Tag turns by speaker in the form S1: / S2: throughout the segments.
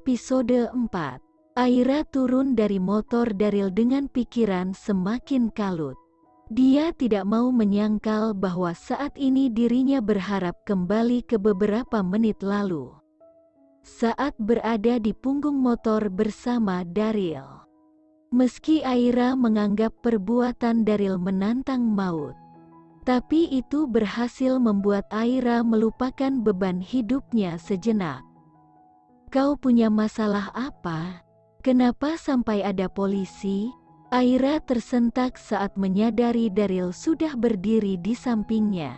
S1: Episode 4. Aira turun dari motor Daryl dengan pikiran semakin kalut. Dia tidak mau menyangkal bahwa saat ini dirinya berharap kembali ke beberapa menit lalu. Saat berada di punggung motor bersama Daryl. Meski Aira menganggap perbuatan Daryl menantang maut, tapi itu berhasil membuat Aira melupakan beban hidupnya sejenak. Kau punya masalah apa? Kenapa sampai ada polisi? Aira tersentak saat menyadari Daryl sudah berdiri di sampingnya.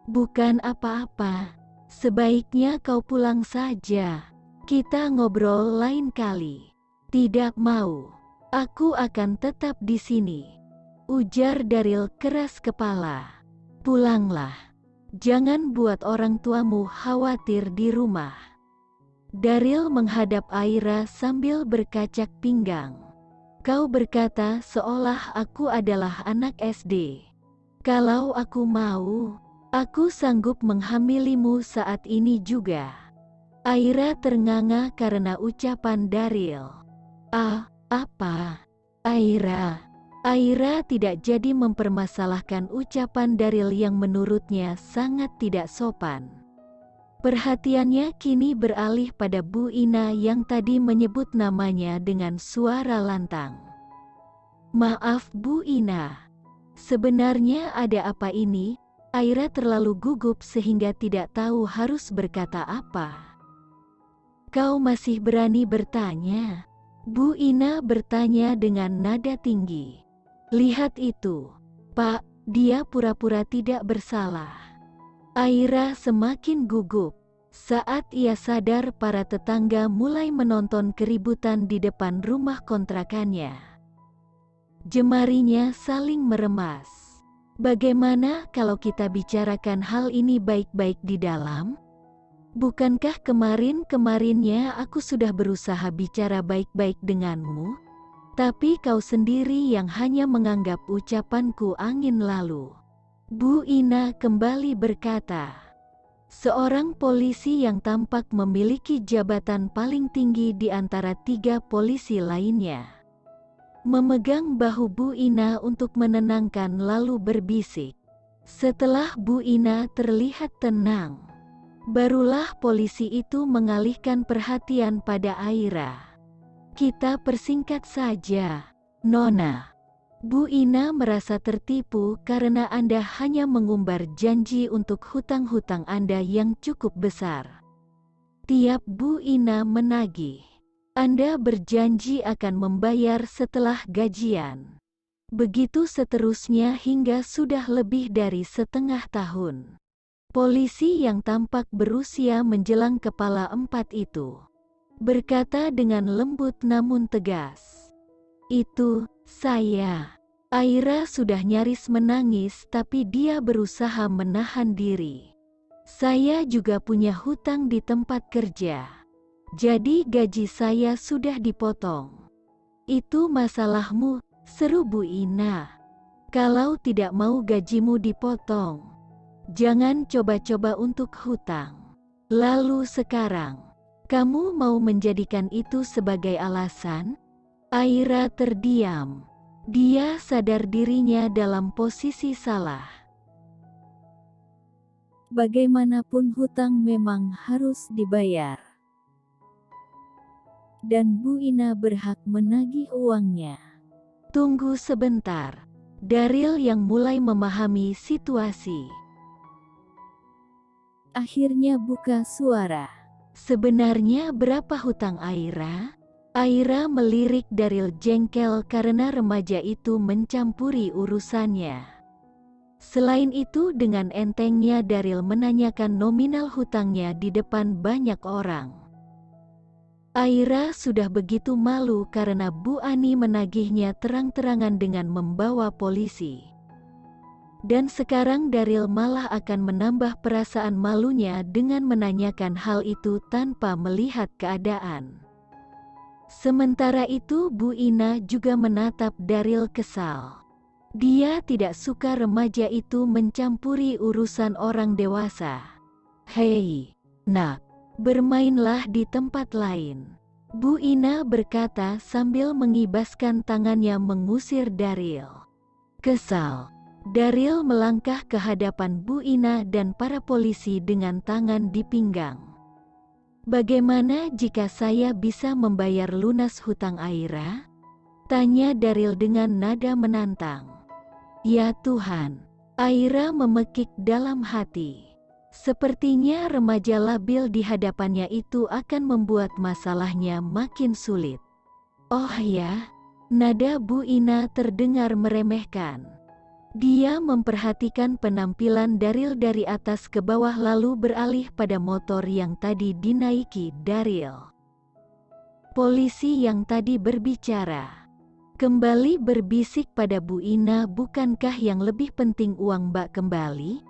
S1: Bukan apa-apa. Sebaiknya kau pulang saja. Kita ngobrol lain kali. Tidak mau. Aku akan tetap di sini. Ujar Daryl keras kepala. Pulanglah. Jangan buat orang tuamu khawatir di rumah. Daryl menghadap Aira sambil berkacak pinggang. Kau berkata seolah aku adalah anak SD. Kalau aku mau, aku sanggup menghamilimu saat ini juga. Aira ternganga karena ucapan Daryl. Apa? Aira. Aira tidak jadi mempermasalahkan ucapan Daryl yang menurutnya sangat tidak sopan. Perhatiannya kini beralih pada Bu Ina yang tadi menyebut namanya dengan suara lantang. Maaf Bu Ina. Sebenarnya ada apa ini? Aira terlalu gugup sehingga tidak tahu harus berkata apa. Kau masih berani bertanya? Bu Ina bertanya dengan nada tinggi. Lihat itu. Pak, dia pura-pura tidak bersalah. Aira semakin gugup saat ia sadar para tetangga mulai menonton keributan di depan rumah kontrakannya. Jemarinya saling meremas. Bagaimana kalau kita bicarakan hal ini baik-baik di dalam? Bukankah kemarin-kemarinnya aku sudah berusaha bicara baik-baik denganmu? Tapi kau sendiri yang hanya menganggap ucapanku angin lalu. Bu Ina kembali berkata, seorang polisi yang tampak memiliki jabatan paling tinggi di antara 3 polisi lainnya, memegang bahu Bu Ina untuk menenangkan lalu berbisik. Setelah Bu Ina terlihat tenang, barulah polisi itu mengalihkan perhatian pada Aira. Kita persingkat saja, Nona. Bu Ina merasa tertipu karena Anda hanya mengumbar janji untuk hutang-hutang Anda yang cukup besar. Tiap Bu Ina menagih, Anda berjanji akan membayar setelah gajian. Begitu seterusnya hingga sudah lebih dari setengah tahun. Polisi yang tampak berusia menjelang kepala 4 itu berkata dengan lembut namun tegas. Itu, saya. Aira sudah nyaris menangis tapi dia berusaha menahan diri. Saya juga punya hutang di tempat kerja. Jadi gaji saya sudah dipotong. Itu masalahmu, seru Bu Ina. Kalau tidak mau gajimu dipotong, jangan coba-coba untuk hutang. Lalu sekarang, kamu mau menjadikan itu sebagai alasan? Aira terdiam. Dia sadar dirinya dalam posisi salah. Bagaimanapun hutang memang harus dibayar. Dan Bu Ina berhak menagih uangnya. Tunggu sebentar. Daryl yang mulai memahami situasi akhirnya buka suara. Sebenarnya berapa hutang Aira? Aira melirik Daryl jengkel karena remaja itu mencampuri urusannya. Selain itu dengan entengnya Daryl menanyakan nominal hutangnya di depan banyak orang. Aira sudah begitu malu karena Bu Ani menagihnya terang-terangan dengan membawa polisi. Dan sekarang Daryl malah akan menambah perasaan malunya dengan menanyakan hal itu tanpa melihat keadaan. Sementara itu Bu Ina juga menatap Daryl kesal. Dia tidak suka remaja itu mencampuri urusan orang dewasa. Hei, nak, bermainlah di tempat lain. Bu Ina berkata sambil mengibaskan tangannya mengusir Daryl. Kesal, Daryl melangkah ke hadapan Bu Ina dan para polisi dengan tangan di pinggang. Bagaimana jika saya bisa membayar lunas hutang Aira? Tanya Daryl dengan nada menantang. Ya Tuhan, Aira memekik dalam hati. Sepertinya remaja labil di hadapannya itu akan membuat masalahnya makin sulit. Oh ya, nada Bu Ina terdengar meremehkan. Dia memperhatikan penampilan Daryl dari atas ke bawah lalu beralih pada motor yang tadi dinaiki Daryl. Polisi yang tadi berbicara kembali berbisik pada Bu Ina, bukankah yang lebih penting uang Mbak kembali?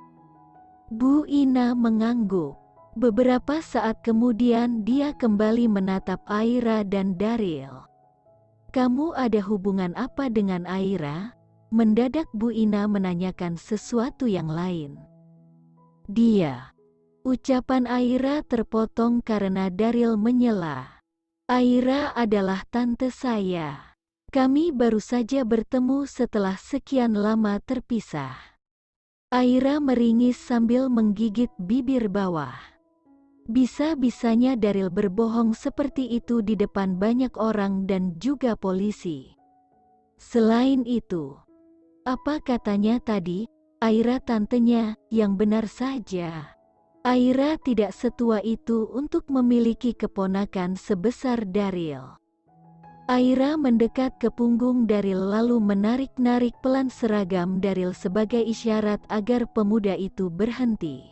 S1: Bu Ina mengangguk. Beberapa saat kemudian dia kembali menatap Aira dan Daryl. Kamu ada hubungan apa dengan Aira? Mendadak Bu Ina menanyakan sesuatu yang lain. Dia. Ucapan Aira terpotong karena Daryl menyela. Aira adalah tante saya. Kami baru saja bertemu setelah sekian lama terpisah. Aira meringis sambil menggigit bibir bawah. Bisa-bisanya Daryl berbohong seperti itu di depan banyak orang dan juga polisi. Selain itu, apa katanya tadi? Aira tantenya, yang benar saja. Aira tidak setua itu untuk memiliki keponakan sebesar Daryl. Aira mendekat ke punggung Daryl lalu menarik-narik pelan seragam Daryl sebagai isyarat agar pemuda itu berhenti.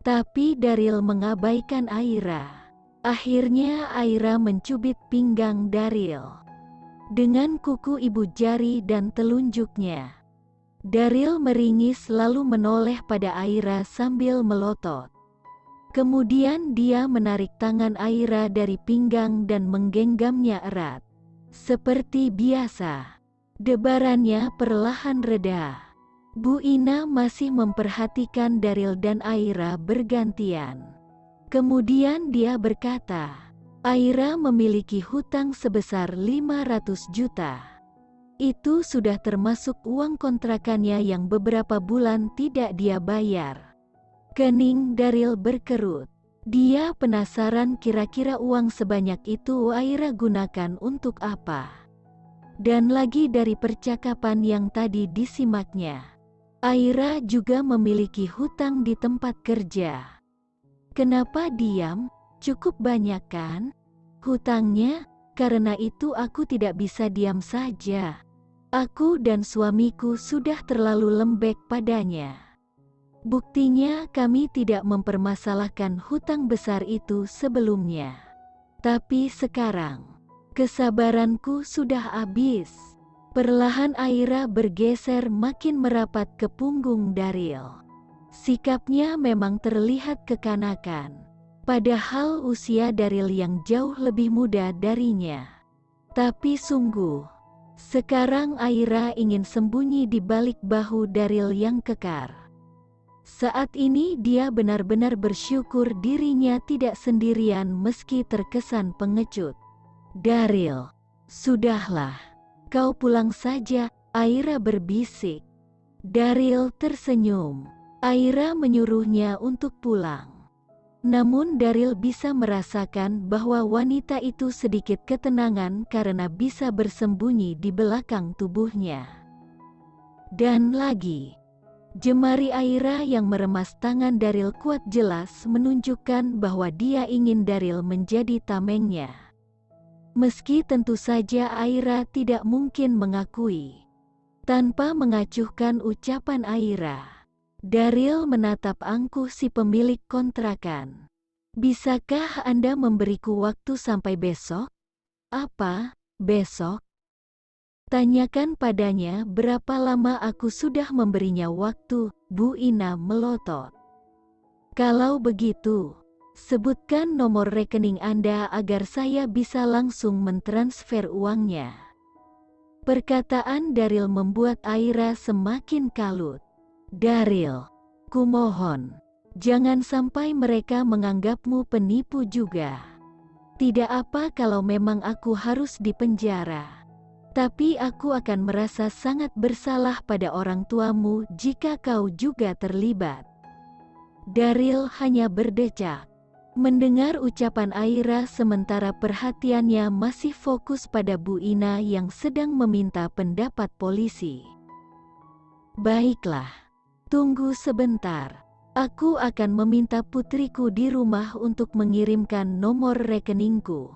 S1: Tapi Daryl mengabaikan Aira. Akhirnya Aira mencubit pinggang Daryl dengan kuku ibu jari dan telunjuknya. Daryl meringis lalu menoleh pada Aira sambil melotot. Kemudian dia menarik tangan Aira dari pinggang dan menggenggamnya erat. Seperti biasa, debarannya perlahan reda. Bu Ina masih memperhatikan Daryl dan Aira bergantian. Kemudian dia berkata, Aira memiliki hutang sebesar 500 juta. Itu sudah termasuk uang kontrakannya yang beberapa bulan tidak dia bayar. Kening Daryl berkerut. Dia penasaran kira-kira uang sebanyak itu Aira gunakan untuk apa. Dan lagi dari percakapan yang tadi disimaknya, Aira juga memiliki hutang di tempat kerja. Kenapa diam? Cukup banyak kan? Hutangnya? Karena itu aku tidak bisa diam saja. Aku dan suamiku sudah terlalu lembek padanya. Buktinya kami tidak mempermasalahkan hutang besar itu sebelumnya. Tapi sekarang, kesabaranku sudah habis. Perlahan Aira bergeser makin merapat ke punggung Daryl. Sikapnya memang terlihat kekanakan. Padahal usia Daryl yang jauh lebih muda darinya. Tapi sungguh, sekarang Aira ingin sembunyi di balik bahu Daryl yang kekar. Saat ini dia benar-benar bersyukur dirinya tidak sendirian meski terkesan pengecut. Daryl, sudahlah, kau pulang saja, Aira berbisik. Daryl tersenyum. Aira menyuruhnya untuk pulang. Namun Daryl bisa merasakan bahwa wanita itu sedikit ketenangan karena bisa bersembunyi di belakang tubuhnya. Dan lagi, jemari Aira yang meremas tangan Daryl kuat jelas menunjukkan bahwa dia ingin Daryl menjadi tamengnya. Meski tentu saja Aira tidak mungkin mengakui. Tanpa mengacuhkan ucapan Aira, Daryl menatap angkuh si pemilik kontrakan. Bisakah Anda memberiku waktu sampai besok? Apa, besok? Tanyakan padanya berapa lama aku sudah memberinya waktu, Bu Ina melotot. Kalau begitu, sebutkan nomor rekening Anda agar saya bisa langsung mentransfer uangnya. Perkataan Daryl membuat Aira semakin kalut. Daryl, kumohon, jangan sampai mereka menganggapmu penipu juga. Tidak apa kalau memang aku harus dipenjara. Tapi aku akan merasa sangat bersalah pada orang tuamu jika kau juga terlibat. Daryl hanya berdecak. Mendengar ucapan Aira sementara perhatiannya masih fokus pada Bu Ina yang sedang meminta pendapat polisi. Baiklah, tunggu sebentar. Aku akan meminta putriku di rumah untuk mengirimkan nomor rekeningku.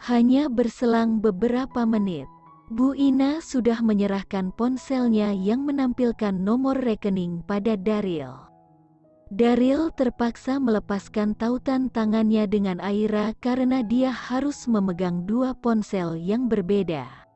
S1: Hanya berselang beberapa menit, Bu Ina sudah menyerahkan ponselnya yang menampilkan nomor rekening pada Daryl. Daryl terpaksa melepaskan tautan tangannya dengan Aira karena dia harus memegang dua ponsel yang berbeda.